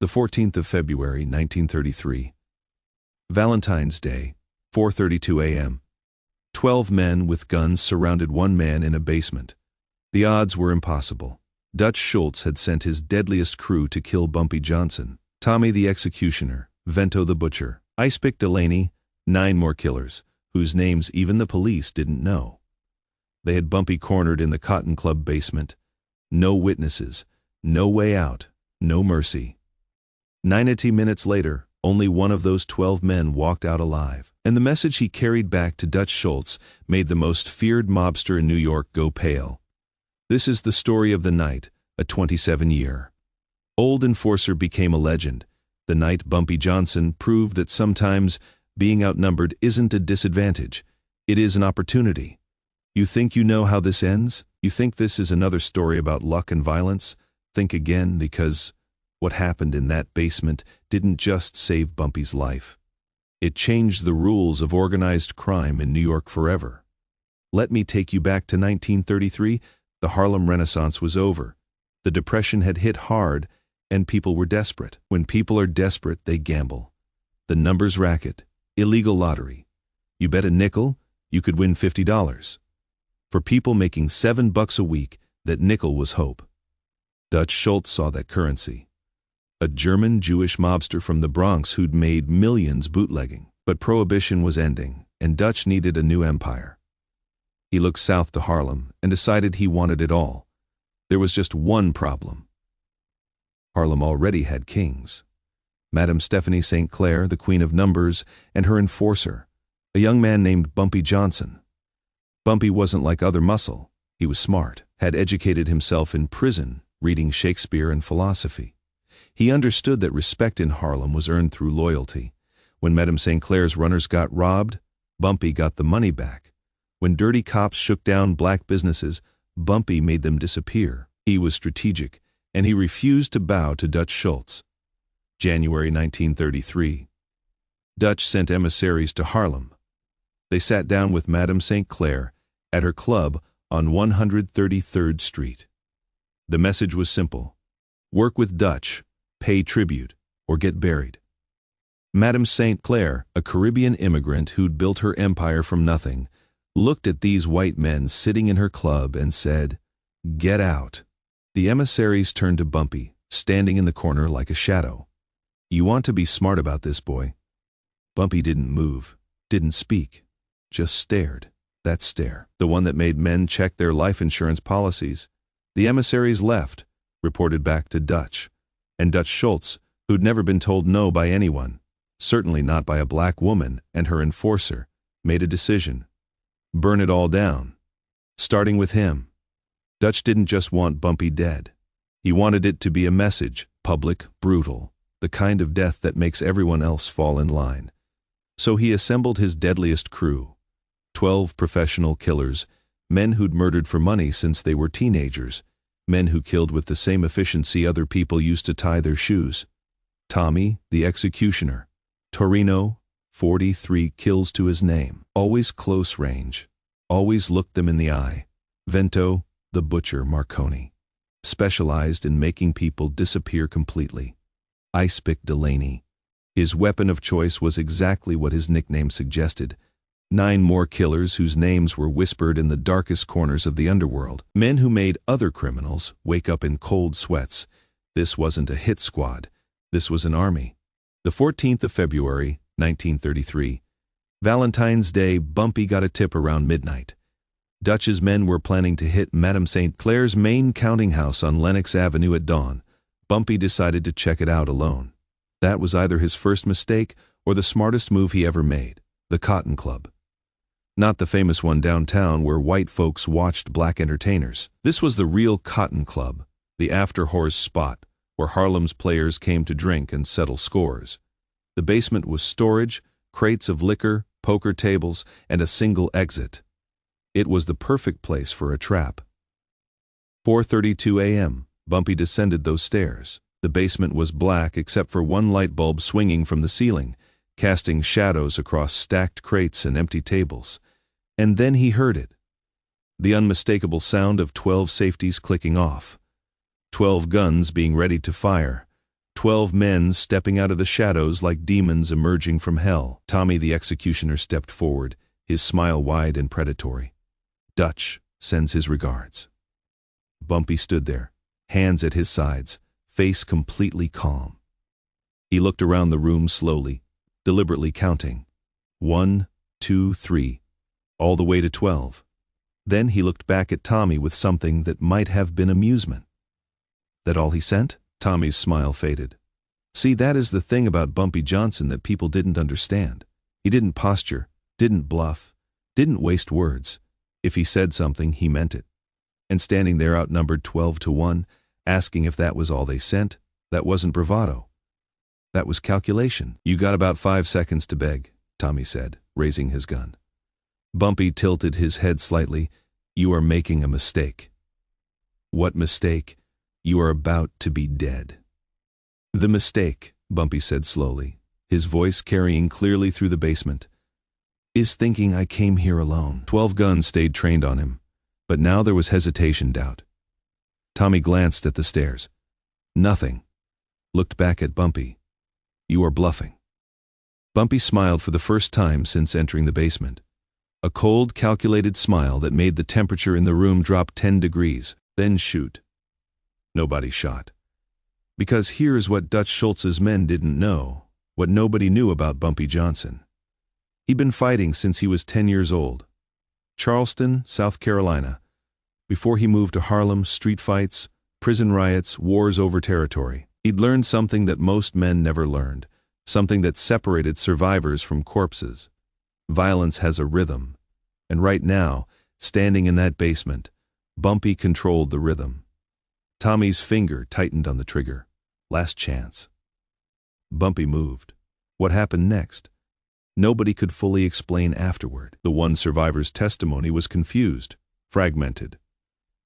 The 14th of February, 1933. Valentine's Day, 4:32 a.m. 12 men with guns surrounded one man in a basement. The odds were impossible. Dutch Schultz had sent his deadliest crew to kill Bumpy Johnson, Tommy the executioner, Vento the Butcher, Icepick Delaney, 9 more killers, whose names even the police didn't know. They had Bumpy cornered in the Cotton Club basement. No witnesses, no way out, no mercy. 90 minutes later, only one of those 12 men walked out alive, and the message he carried back to Dutch Schultz made the most feared mobster in New York go pale. This is the story of the night, a 27-year-old enforcer became a legend. The night Bumpy Johnson proved that sometimes being outnumbered isn't a disadvantage, it is an opportunity. You think you know how this ends? You think this is another story about luck and violence? Think again, because what happened in that basement didn't just save Bumpy's life. It changed the rules of organized crime in New York forever. Let me take you back to 1933. The Harlem Renaissance was over. The Depression had hit hard, and people were desperate. When people are desperate, they gamble. The numbers racket, illegal lottery. You bet a nickel, you could win $50. For people making $7 a week, that nickel was hope. Dutch Schultz saw that currency. A German Jewish mobster from the Bronx who'd made millions bootlegging. But Prohibition was ending, and Dutch needed a new empire. He looked south to Harlem and decided he wanted it all. There was just one problem. Harlem already had kings. Madame Stephanie St. Clair, the Queen of Numbers, and her enforcer, a young man named Bumpy Johnson. Bumpy wasn't like other muscle. He was smart, had educated himself in prison, reading Shakespeare and philosophy. He understood that respect in Harlem was earned through loyalty. When Madame St. Clair's runners got robbed, Bumpy got the money back. When dirty cops shook down black businesses, Bumpy made them disappear. He was strategic, and he refused to bow to Dutch Schultz. January 1933. Dutch sent emissaries to Harlem. They sat down with Madame St. Clair at her club on 133rd Street. The message was simple. Work with Dutch, pay tribute, or get buried. Madame St. Clair, a Caribbean immigrant who'd built her empire from nothing, looked at these white men sitting in her club and said, "Get out." The emissaries turned to Bumpy, standing in the corner like a shadow. "You want to be smart about this, boy." Bumpy didn't move, didn't speak, just stared. That stare, the one that made men check their life insurance policies. The emissaries left, reported back to Dutch. And Dutch Schultz, who'd never been told no by anyone, certainly not by a black woman and her enforcer, made a decision. Burn it all down. Starting with him. Dutch didn't just want Bumpy dead. He wanted it to be a message, public, brutal, the kind of death that makes everyone else fall in line. So he assembled his deadliest crew. 12 professional killers, men who'd murdered for money since they were teenagers, men who killed with the same efficiency other people used to tie their shoes. Tommy, the executioner. Torino, 43 kills to his name. Always close range. Always looked them in the eye. Vento the Butcher Marconi. Specialized in making people disappear completely. Icepick Delaney. His weapon of choice was exactly what his nickname suggested. 9 more killers whose names were whispered in the darkest corners of the underworld. Men who made other criminals wake up in cold sweats. This wasn't a hit squad. This was an army. The 14th of February, 1933. Valentine's Day. Bumpy got a tip around midnight. Dutch's men were planning to hit Madame St. Clair's main counting house on Lenox Avenue at dawn. Bumpy decided to check it out alone. That was either his first mistake or the smartest move he ever made. The Cotton Club. Not the famous one downtown where white folks watched black entertainers. This was the real Cotton Club, the after-hours spot where Harlem's players came to drink and settle scores. The basement was storage, crates of liquor, poker tables, and a single exit. It was the perfect place for a trap. 4:32 a.m. Bumpy descended those stairs. The basement was black except for one light bulb swinging from the ceiling, casting shadows across stacked crates and empty tables. And then he heard it. The unmistakable sound of 12 safeties clicking off. 12 guns being ready to fire. 12 men stepping out of the shadows like demons emerging from hell. Tommy the executioner stepped forward, his smile wide and predatory. "Dutch sends his regards." Bumpy stood there, hands at his sides, face completely calm. He looked around the room slowly, deliberately counting. 1, 2, 3, all the way to 12. Then he looked back at Tommy with something that might have been amusement. "That all he sent?" Tommy's smile faded. "See, that is the thing about Bumpy Johnson that people didn't understand. He didn't posture, didn't bluff, didn't waste words. If he said something, he meant it. And standing there outnumbered 12-1, asking if that was all they sent, that wasn't bravado. That was calculation." "You got about 5 seconds to beg," Tommy said, raising his gun. Bumpy tilted his head slightly. "You are making a mistake." "What mistake?" "You are about to be dead." "The mistake," Bumpy said slowly, his voice carrying clearly through the basement, "is thinking I came here alone." 12 guns stayed trained on him, but now there was hesitation, doubt. Tommy glanced at the stairs. Nothing. Looked back at Bumpy. "You are bluffing." Bumpy smiled for the first time since entering the basement. A cold, calculated smile that made the temperature in the room drop 10 degrees. "Then shoot." Nobody shot. Because here's what Dutch Schultz's men didn't know, what nobody knew about Bumpy Johnson. He'd been fighting since he was 10 years old. Charleston, South Carolina. Before he moved to Harlem, street fights, prison riots, wars over territory. He'd learned something that most men never learned, something that separated survivors from corpses. Violence has a rhythm, and right now, standing in that basement, Bumpy controlled the rhythm. Tommy's finger tightened on the trigger. Last chance. Bumpy moved. What happened next? Nobody could fully explain afterward. The one survivor's testimony was confused, fragmented,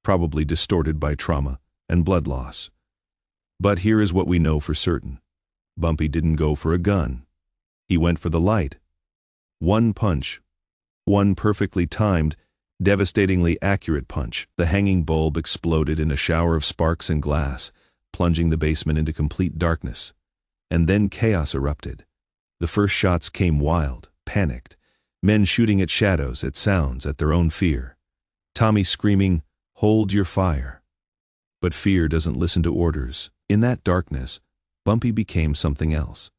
probably distorted by trauma and blood loss. But here is what we know for certain. Bumpy didn't go for a gun. He went for the light. One punch. One perfectly timed, devastatingly accurate punch. The hanging bulb exploded in a shower of sparks and glass, plunging the basement into complete darkness. And then chaos erupted. The first shots came wild, panicked, men shooting at shadows, at sounds, at their own fear. Tommy screaming, "Hold your fire." But fear doesn't listen to orders. In that darkness, Bumpy became something else.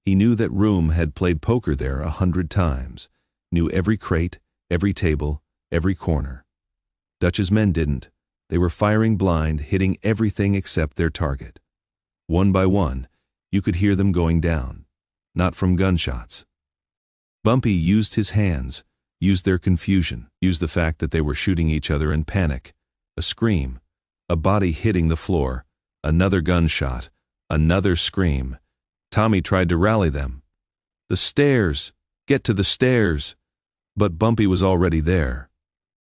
He knew that room had played poker there 100 times, knew every crate, every table, every corner. Dutch's men didn't. They were firing blind, hitting everything except their target. One by one, you could hear them going down. Not from gunshots. Bumpy used his hands, used their confusion, used the fact that they were shooting each other in panic. A scream, a body hitting the floor, another gunshot, another scream. Tommy tried to rally them. "The stairs! Get to the stairs!" But Bumpy was already there.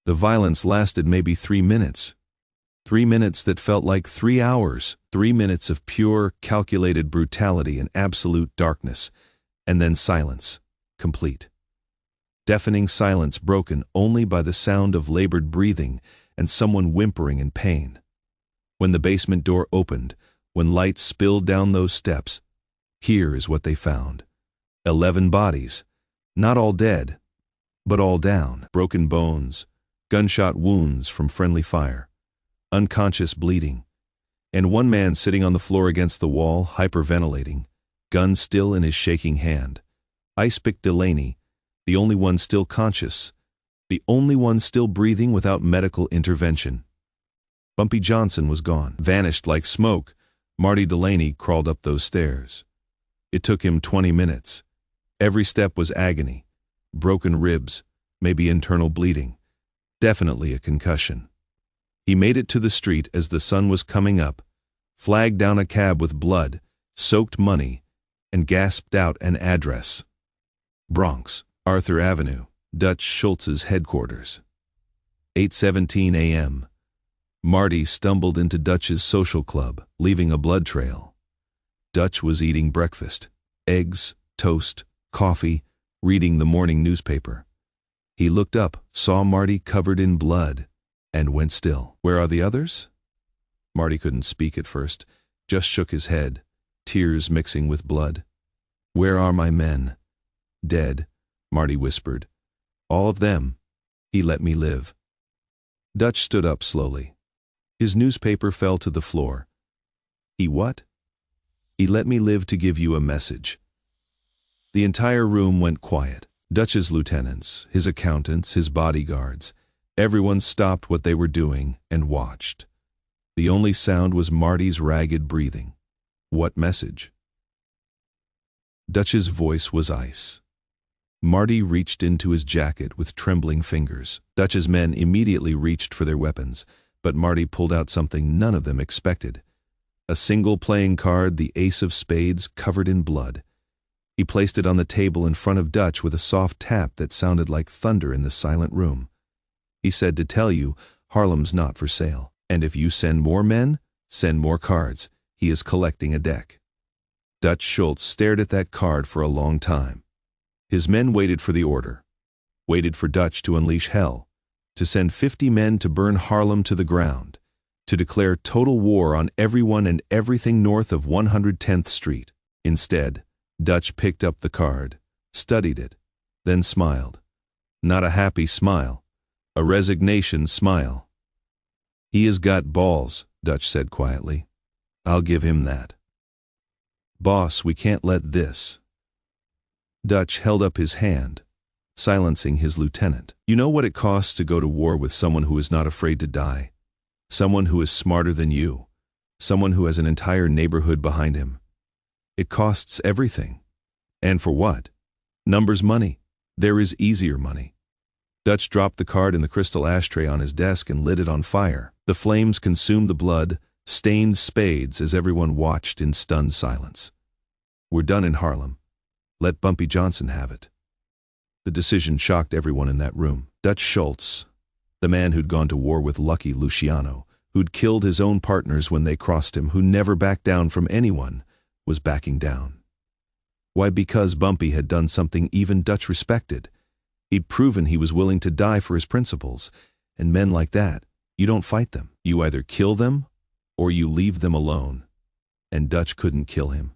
The violence lasted maybe 3 minutes. 3 minutes that felt like 3 hours. 3 minutes of pure, calculated brutality and absolute darkness. And then silence. Complete. Deafening silence broken only by the sound of labored breathing and someone whimpering in pain. When the basement door opened, when light spilled down those steps, here is what they found. 11 bodies. Not all dead, but all down. Broken bones. Gunshot wounds from friendly fire. Unconscious bleeding. And one man sitting on the floor against the wall, hyperventilating, gun still in his shaking hand. Icepick Delaney, the only one still conscious, the only one still breathing without medical intervention. Bumpy Johnson was gone, vanished like smoke. Marty Delaney crawled up those stairs. It took him 20 minutes. Every step was agony. Broken ribs, maybe internal bleeding. Definitely a concussion. He made it to the street as the sun was coming up, flagged down a cab with blood, soaked money, and gasped out an address. Bronx, Arthur Avenue, Dutch Schultz's headquarters. 8:17 a.m. Marty stumbled into Dutch's social club, leaving a blood trail. Dutch was eating breakfast, eggs, toast, coffee, reading the morning newspaper. He looked up, saw Marty covered in blood, and went still. "Where are the others?" Marty couldn't speak at first. just shook his head, tears mixing with blood. "Where are my men?" "Dead," Marty whispered. "All of them. He let me live." Dutch stood up slowly. His newspaper fell to the floor. "He what?" "He let me live to give you a message." The entire room went quiet. Dutch's lieutenants, his accountants, his bodyguards, everyone stopped what they were doing and watched. The only sound was Marty's ragged breathing. What message? Dutch's voice was ice. Marty reached into his jacket with trembling fingers. Dutch's men immediately reached for their weapons, but Marty pulled out something none of them expected. A single playing card, the ace of spades, covered in blood. He placed it on the table in front of Dutch with a soft tap that sounded like thunder in the silent room. He said, "To tell you, Harlem's not for sale. And if you send more men, send more cards. He is collecting a deck." Dutch Schultz stared at that card for a long time. His men waited for the order. Waited for Dutch to unleash hell. To send 50 men to burn Harlem to the ground. To declare total war on everyone and everything north of 110th Street. Instead, Dutch picked up the card, studied it, then smiled. Not a happy smile. A resignation smile. "He has got balls," Dutch said quietly. "I'll give him that." "Boss, we can't let this." Dutch held up his hand, silencing his lieutenant. "You know what it costs to go to war with someone who is not afraid to die? Someone who is smarter than you. Someone who has an entire neighborhood behind him. It costs everything. And for what? Numbers money. There is easier money." Dutch dropped the card in the crystal ashtray on his desk and lit it on fire. The flames consumed the blood, stained spades as everyone watched in stunned silence. "We're done in Harlem. Let Bumpy Johnson have it." The decision shocked everyone in that room. Dutch Schultz, the man who'd gone to war with Lucky Luciano, who'd killed his own partners when they crossed him, who never backed down from anyone, was backing down. Why? Because Bumpy had done something even Dutch respected. He'd proven he was willing to die for his principles, and men like that, you don't fight them. You either kill them, or you leave them alone. And Dutch couldn't kill him.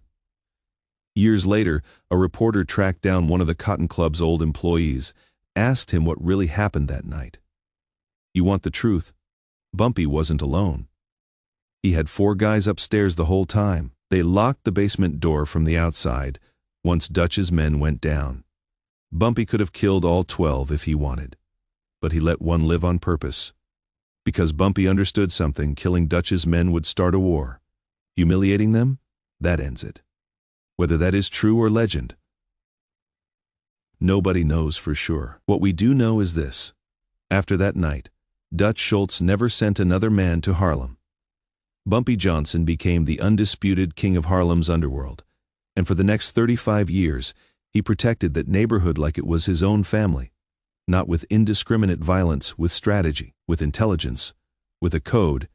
Years later, a reporter tracked down one of the Cotton Club's old employees, asked him what really happened that night. You want the truth? Bumpy wasn't alone. He had 4 guys upstairs the whole time. They locked the basement door from the outside once Dutch's men went down. Bumpy could have killed all 12 if he wanted, but he let one live on purpose. Because Bumpy understood something, killing Dutch's men would start a war. Humiliating them, that ends it. Whether that is true or legend, nobody knows for sure. What we do know is this. After that night, Dutch Schultz never sent another man to Harlem. Bumpy Johnson became the undisputed king of Harlem's underworld, and for the next 35 years, he protected that neighborhood like it was his own family, not with indiscriminate violence, with strategy, with intelligence, with a code,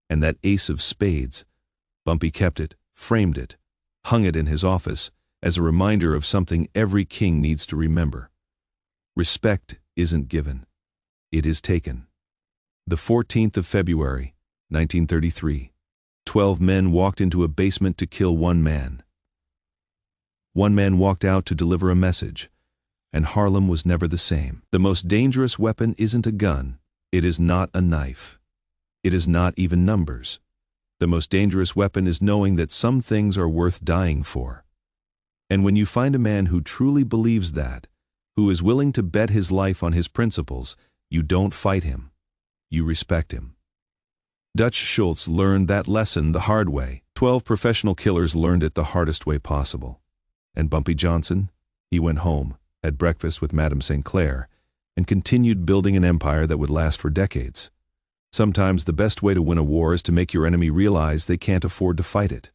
and that ace of spades. Bumpy kept it, framed it, hung it in his office as a reminder of something every king needs to remember. Respect isn't given, it is taken. The 14th of February, 1933, 12 men walked into a basement to kill one man. One man walked out to deliver a message, and Harlem was never the same. The most dangerous weapon isn't a gun, it is not a knife. It is not even numbers. The most dangerous weapon is knowing that some things are worth dying for. And when you find a man who truly believes that, who is willing to bet his life on his principles, you don't fight him. You respect him. Dutch Schultz learned that lesson the hard way. 12 professional killers learned it the hardest way possible. And Bumpy Johnson? He went home, had breakfast with Madame St. Clair, and continued building an empire that would last for decades. Sometimes the best way to win a war is to make your enemy realize they can't afford to fight it.